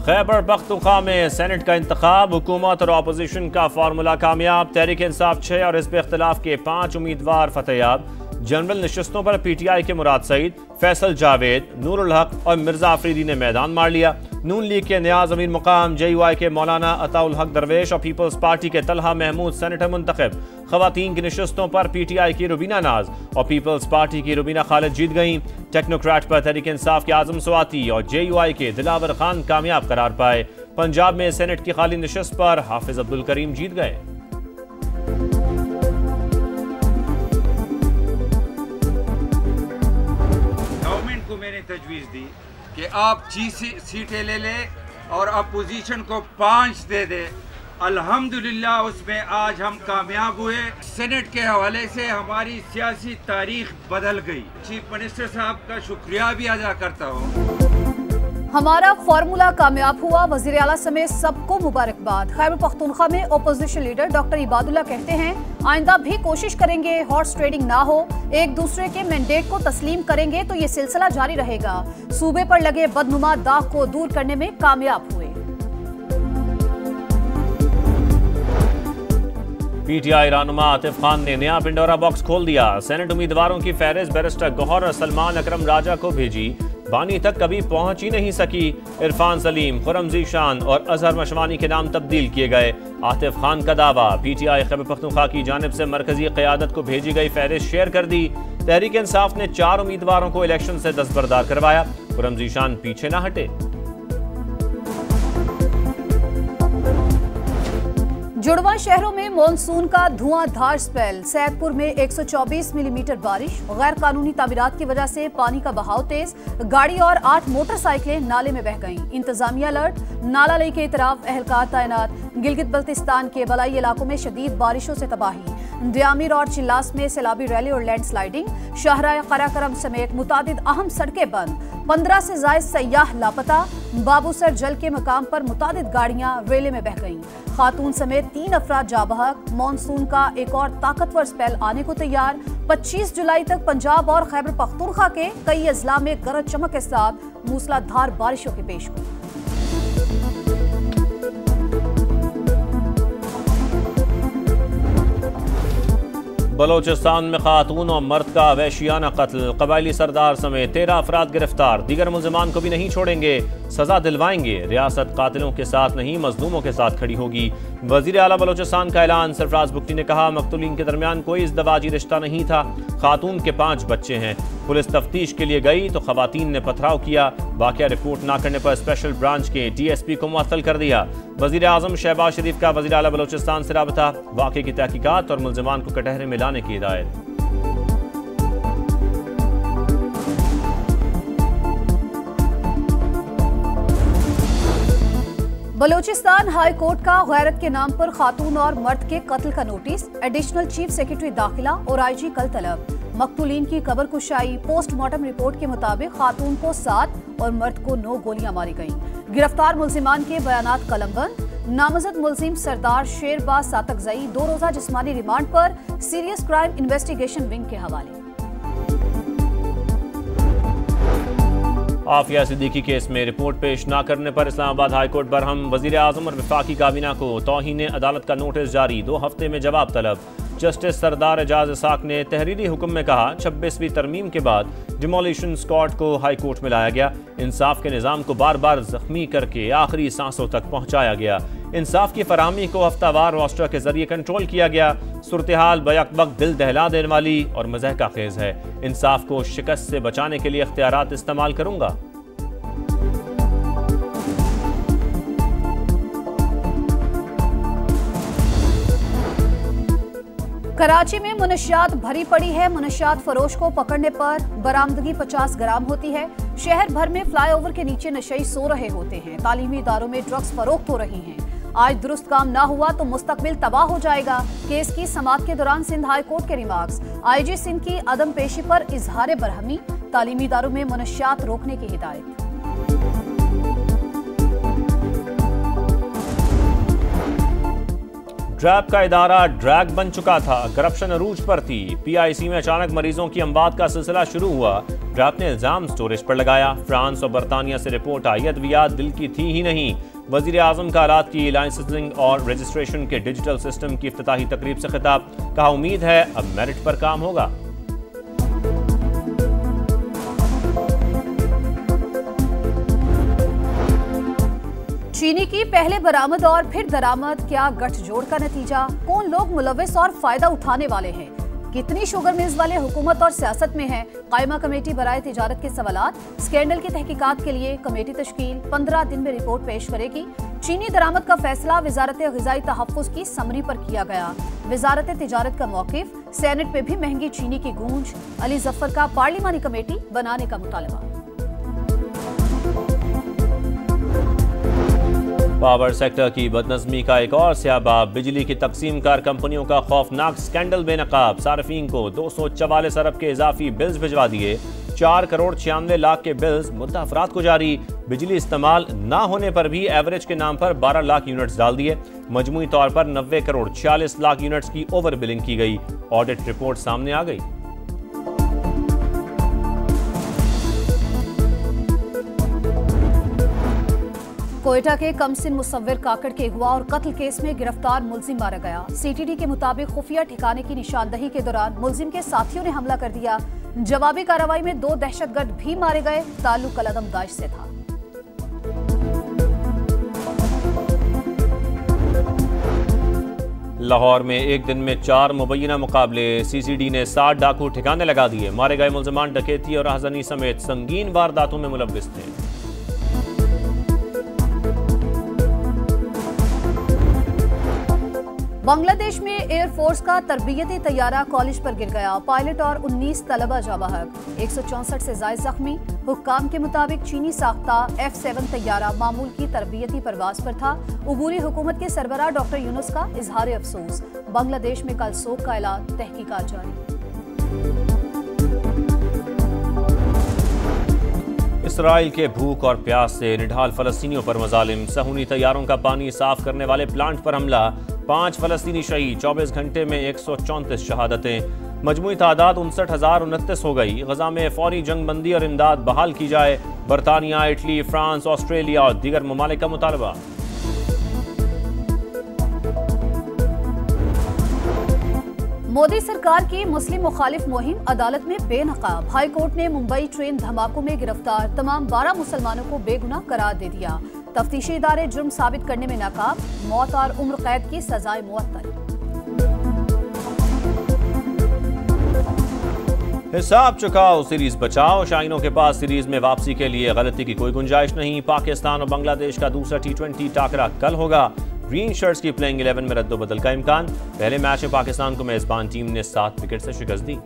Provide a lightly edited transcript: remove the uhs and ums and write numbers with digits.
खैबर पख्तूनख्वा में सेनेट का इंतखाब, हुकूमत और अपोजिशन का फार्मूला कामयाब। तहरीक इंसाफ 6 और हिज़्ब इख्तिलाफ के 5 उम्मीदवार फतेहयाब। जनरल नशस्तों पर पीटीआई के मुराद सईद, फैसल जावेद, नूरुल हक और मिर्जा अफरीदी ने मैदान मार लिया। नून लीग के नियाज अमीर मुकाम, JUI के मौलाना अताउल हक दरवेश और पीपल्स पार्टी के तलहा महमूद सेनेटर मुंतखब। खवातीन की नशस्तों पर पीटीआई की रुबीना नाज और पीपल्स पार्टी की रुबीना खालिद जीत गईं। टेक्नोक्रेट पर तहरीक इंसाफ के आजम स्वाति और JUI के दिलावर खान कामयाब करार पाए। पंजाब में सेनेट की खाली नशस्त पर हाफिज अब्दुल करीम जीत गए। मैंने तजवीज़ दी कि आप 6 सीटें ले लें और अपोजिशन को 5 दे दे। अल्हम्दुलिल्लाह उसमें आज हम कामयाब हुए। सेनेट के हवाले से हमारी सियासी तारीख बदल गई। चीफ मिनिस्टर साहब का शुक्रिया भी अदा करता हूँ। हमारा फार्मूला कामयाब हुआ, वजीर आला समेत सबको मुबारकबाद। खैबर पख्तूनख्वा में ओपोजिशन लीडर डॉक्टर इबादुल्ला कहते हैं, आइंदा भी कोशिश करेंगे हॉर्स ट्रेडिंग ना हो, एक दूसरे के मैंडेट को तस्लीम करेंगे तो ये सिलसिला जारी रहेगा। सूबे पर लगे बदनुमा दाग को दूर करने में कामयाब हुए। पीटीआई रहनुमा आतिफ खान ने नया पिंडोरा बॉक्स खोल दिया। सेनेट उम्मीदवारों की फहरिस्त बैरिस्टर गौहर और सलमान अकरम राजा को भेजी, बानी तक कभी पहुंच ही नहीं सकी। इरफान सलीम, खुरम ज़ीशान और अजहर मशवानी के नाम तब्दील किए गए। आतिफ खान का दावा, पीटीआई खैबर पख्तूनख्वा की जानिब से मरकजी क़यादत को भेजी गई फहरिस्त शेयर कर दी। तहरीक इंसाफ ने 4 उम्मीदवारों को इलेक्शन से दस्तबरदार करवाया। खुरम ज़ीशान पीछे न हटे। जुड़वा शहरों में मॉनसून का धुआंधार स्पेल। सैदपुर में 124 मिलीमीटर बारिश। गैर कानूनी तामीरात की वजह से पानी का बहाव तेज, गाड़ी और 8 मोटरसाइकिलें नाले में बह गईं। इंतजामिया अलर्ट, नाला लई के इतराफ एहलकार तैनात। गिलगित बल्तिस्तान के बलाई इलाकों में शदीद बारिशों से तबाही। दियामिर और चिल्लास में सैलाबी रैली और लैंडस्लाइडिंग। शाहराह कराकरम समेत मुतादिद अहम सड़कें बंद। 15 से ज्यादा सयाह लापता। बाबूसर जल के मकाम पर मुतादिद गाड़ियां रेले में बह गईं। खातून समेत 3 अफराद जाबहक। मॉनसून का एक और ताकतवर स्पेल आने को तैयार। 25 जुलाई तक पंजाब और खैबर पख्तूनख्वा के कई अजला में गरज चमक के साथ मूसलाधार बारिशों की पेशगोई। बलोचिस्तान में खातून और मर्द का वहशियाना कत्ल। कबायली सरदार समेत 13 अफराद गिरफ्तार। दीगर मुल्जिमान को भी नहीं छोड़ेंगे, सजा दिलवाएंगे। रियासत कातिलों के साथ नहीं मजलूमों के साथ खड़ी होगी। वजीर आला बलोचिस्तान का ऐलान। सरफराज बुगटी ने कहा, मकतूलीन के दरमियान कोई इज़्दवाजी रिश्ता नहीं था। खातून के 5 बच्चे हैं। पुलिस तफ्तीश के लिए गई तो खवातीन ने पथराव किया। वाकया रिपोर्ट न करने पर स्पेशल ब्रांच के DSP को मुअत्तल कर दिया। वजीर आजम शहबाज शरीफ का वजीर आला बलोचिस्तान से राबता। वाकये की तहकीकात और मुल्जिमान को कटहरे में लाने की हिदायत। बलोचिस्तान हाई कोर्ट का गैरत के नाम पर खातून और मर्द के कत्ल का नोटिस। एडिशनल चीफ सेक्रेटरी दाखिला और IG कल तलब। मकतूलीन की कब्र कुशाई। पोस्टमार्टम रिपोर्ट के मुताबिक खातून को 7 और मर्द को 9 गोलियां मारी गईं। गिरफ्तार मुल्जिमान के बयानात कलमबंद। नामजद मुल्जिम सरदार शेरबाज सातकजई 2 रोजा जिस्मानी रिमांड पर सीरियस क्राइम इन्वेस्टिगेशन विंग के हवाले। आफिया सिद्दीकी केस में रिपोर्ट पेश न करने पर इस्लामाबाद हाई कोर्ट बरहम। वजीर आजम और वफाकी काबीना को तौहीन अदालत का नोटिस जारी। 2 हफ्ते में जवाब तलब। जस्टिस सरदार एजाज इसाक ने तहरीरी हुक्म में कहा, 26वीं तरमीम के बाद डिमोलिशन स्क्वाड को हाई कोर्ट में लाया गया। इंसाफ के निज़ाम को बार बार जख्मी करके आखिरी सांसों तक पहुंचाया गया। इंसाफ की फराहमी को हफ्तावार रोस्टर के जरिए कंट्रोल किया गया। सूरत हाल बैक-वक्त दिल दहला देने वाली और मज़हका खेज है। इंसाफ को शिकस्त से बचाने के लिए इख्तियारात इस्तेमाल करूंगा। कराची में मुनशियात भरी पड़ी है। मुनशियात फरोश को पकड़ने पर बरामदगी 50 ग्राम होती है। शहर भर में फ्लाईओवर के नीचे नशई सो रहे होते हैं। तालीमी इदारों में ड्रग्स फरोख्त हो रही हैं। आज दुरुस्त काम ना हुआ तो मुस्तकबिल तबाह हो जाएगा। केस की समाअत के दौरान सिंध हाई कोर्ट के रिमार्क्स। IG सिंध की अदम पेशी पर इजहार बरहमी। तालीमी इदारों में मुनशियात रोकने की हिदायत। ड्रैप का इदारा ड्रैग बन चुका था, करप्शन अरूज पर थी। PIC में अचानक मरीजों की अमवात का सिलसिला शुरू हुआ। ड्रैप ने इल्जाम स्टोरेज पर लगाया। फ्रांस और बरतानिया से रिपोर्ट आई, अद्वियात दिल की थी ही नहीं। वजीर आजम का आलात की लाइसेंसिंग और रजिस्ट्रेशन के डिजिटल सिस्टम की इफ्तिताही तकरीब से खिताब। कहा, उम्मीद है अब मेरिट पर काम होगा। चीनी की पहले बरामद और फिर दरामद, क्या गठजोड़ का नतीजा? कौन लोग मुलव्विस और फायदा उठाने वाले हैं? कितनी शुगर मिल्स वाले हुकूमत और सियासत में हैं? कायमा कमेटी बराए तिजारत के सवालात। स्कैंडल की तहकीकात के लिए कमेटी तश्कील 15 दिन में रिपोर्ट पेश करेगी। चीनी दरामद का फैसला वजारत ग़िज़ाई तहफ़्फ़ुज़ की समरी पर किया गया। वजारत तिजारत का मौक़िफ़, सेनेट में भी महंगी चीनी की गूंज। अली जफ़र का पार्लिमानी कमेटी बनाने का मुतालबा। पावर सेक्टर की बदनज़मी का एक और स्याबाब। बिजली की तकसीम कार कंपनियों का खौफनाक स्कैंडल बेनकाब। सार्फिन को 244 अरब के इजाफी बिल्स भिजवा दिए। 4 करोड़ 96 लाख के बिल्स मुद्दा अफराद को जारी। बिजली इस्तेमाल ना होने पर भी एवरेज के नाम पर 12 लाख यूनिट्स डाल दिए। मजमूई तौर पर 90 करोड़ 46 लाख यूनिट्स की ओवर बिलिंग की गई। ऑडिट रिपोर्ट सामने आ गई। कोयटा के कमसिन मुसव्विर काकड़ के अगवा और कत्ल केस में गिरफ्तार मुलजिम मारा गया। CTD के मुताबिक खुफिया ठिकाने की निशानदही के दौरान मुलजिम के साथियों ने हमला कर दिया। जवाबी कार्रवाई में 2 दहशतगर्द भी मारे गए। ताल्लुक कलअदम दाइश से था। लाहौर में एक दिन में 4 मुबैना मुकाबले। CCD ने 60 डाकू ठिकाने लगा दिए। मारे गए मुलजमान डकैती और राहज़नी समेत संगीन वारदातों में मुलव्विस थे। बांग्लादेश में एयरफोर्स का तरबियती तैयारा कॉलेज पर गिर गया। पायलट और 19 तलबा जाबाहक, 164 से जायद जख्मी। हुक्काम के मुताबिक चीनी साख्ता F-7 तैयारा मामूल की तरबियती परवाज पर था। उबूरी हुकूमत के सरबराह डॉक्टर यूनुस का इजहार अफसोस। बांग्लादेश में कल सोग का ऐलान, तहकीकात जारी। इसराइल के भूख और प्यास से निढाल फलस्तीनियों पर मजालिम। सहूनी तैयारों का पानी साफ करने वाले प्लांट पर हमला। 5 फलस्तीनी शहीद। 24 घंटे में 134 शहादतें। मजमूई तादाद 59,029 हो गई। गजा में फौरी जंगबंदी और इमदाद बहाल की जाए। बरतानिया, इटली, फ्रांस, ऑस्ट्रेलिया और दीगर ममालिक का मुतालबा। मोदी सरकार की मुस्लिम मुखालिफ मुहिम अदालत में बेनकाब। हाई कोर्ट ने मुंबई ट्रेन धमाकों में गिरफ्तार तमाम 12 मुसलमानों को बेगुनाह करार दे दिया। तफ्तीशी इदारे जुर्म साबित करने में नाकाम। मौत और उम्र कैद की सजाएं मुअत्तल। हिसाब चुकाओ, सीरीज बचाओ। शाहीनों के पास सीरीज में वापसी के लिए गलती की कोई गुंजाइश नहीं। पाकिस्तान और बांग्लादेश का दूसरा T20 टाकरा कल होगा। ग्रीन शर्ट्स की प्लेइंग 11 में रद्दोबदल का इम्कान। पहले मैच में पाकिस्तान को मेजबान टीम ने 7 विकेट से शिकस्त दी।